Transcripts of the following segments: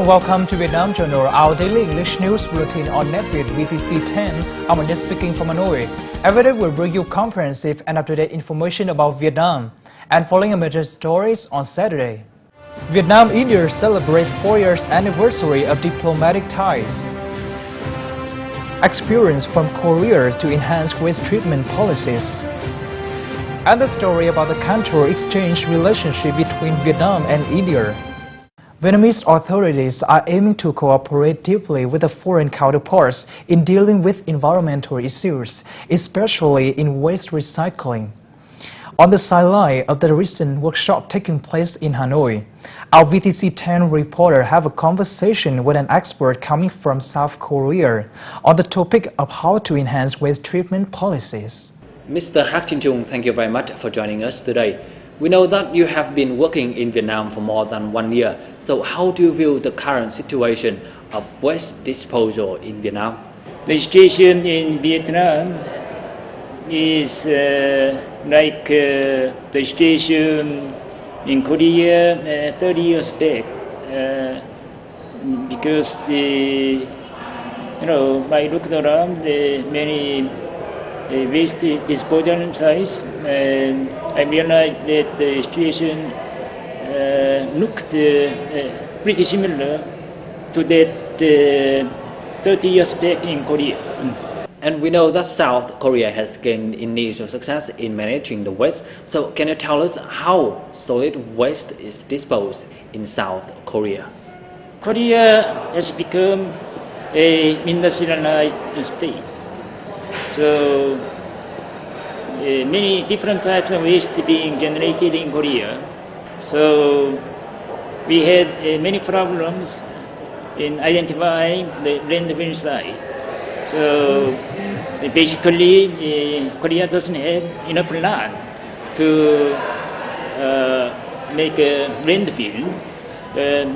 and welcome to Vietnam Journal, our daily English news bulletin on NetViet VTC 10. I'm Anja speaking from Hanoi. Every day we'll bring you comprehensive and up-to-date information about Vietnam and following major stories on Saturday. Vietnam-India celebrate 4 years anniversary of diplomatic ties. Experience from Korea to enhance waste treatment policies. And the story about the cultural exchange relationship between Vietnam and India. Vietnamese authorities are aiming to cooperate deeply with the foreign counterparts in dealing with environmental issues, especially in waste recycling. On the sideline of the recent workshop taking place in Hanoi, our VTC 10 reporter have a conversation with an expert coming from South Korea on the topic of how to enhance waste treatment policies. Mr. Hakchin, thank you very much for joining us today. We know that you have been working in Vietnam for more than 1 year. So how do you view the current situation of waste disposal in Vietnam? The situation in Vietnam is like the situation in Korea 30 years back, because I looked around many waste disposal sites, and I realized that the situation looked pretty similar to that 30 years back in Korea. And we know that South Korea has gained initial success in managing the waste. So can you tell us how solid waste is disposed in South Korea? Korea has become an industrialized state. So many different types of waste being generated in Korea. So we had many problems in identifying the landfill site. So basically, Korea doesn't have enough land to make a landfill.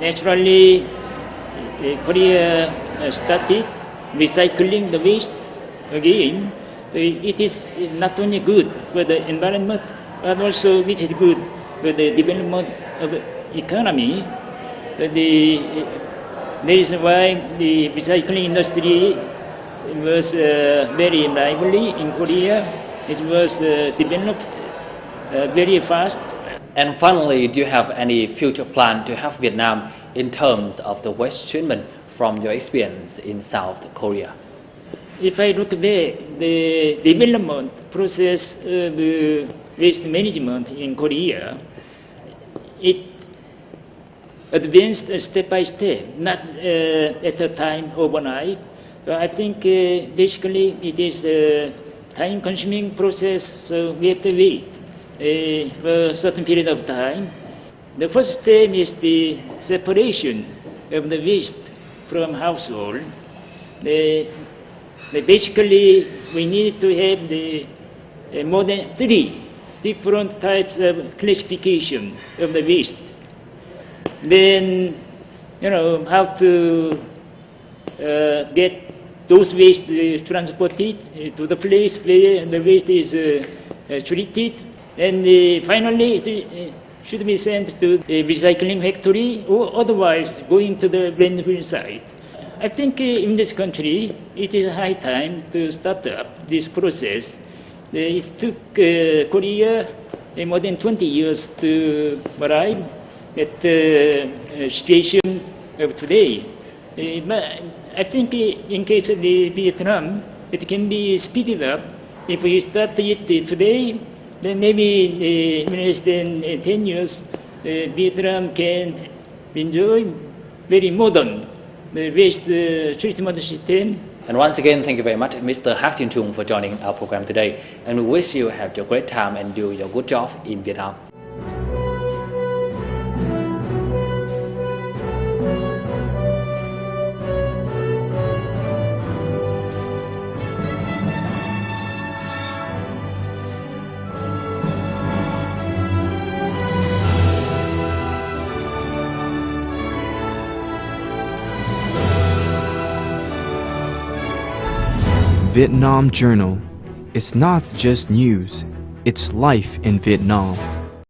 Naturally, Korea started recycling the waste again. It is not only good for the environment, but also which is good for the development of the economy. So that is why the recycling industry was very lively in Korea. It was developed very fast. And finally, do you have any future plan to help Vietnam in terms of the waste treatment from your experience in South Korea? If I look back, the development process of waste management in Korea, it advanced step by step, not at a time overnight. So I think basically it is a time-consuming process, so we have to wait for a certain period of time. The first step is the separation of the waste from household. Basically, we need to have more than 3 different types of classification of the waste. Then, how to get those waste transported to the place where the waste is treated, and finally it should be sent to a recycling factory or otherwise going to the landfill site. I think in this country it is high time to start up this process. It took Korea more than 20 years to arrive at the situation of today. I think in case of Vietnam, it can be speeded up. If we start it today, then maybe in less than 10 years, Vietnam can enjoy very modern waste treatment system. And once again, thank you very much, Mr. Hakchin, for joining our program today. And we wish you have your great time and do your good job in Vietnam. Vietnam Journal. It's not just news, it's life in Vietnam.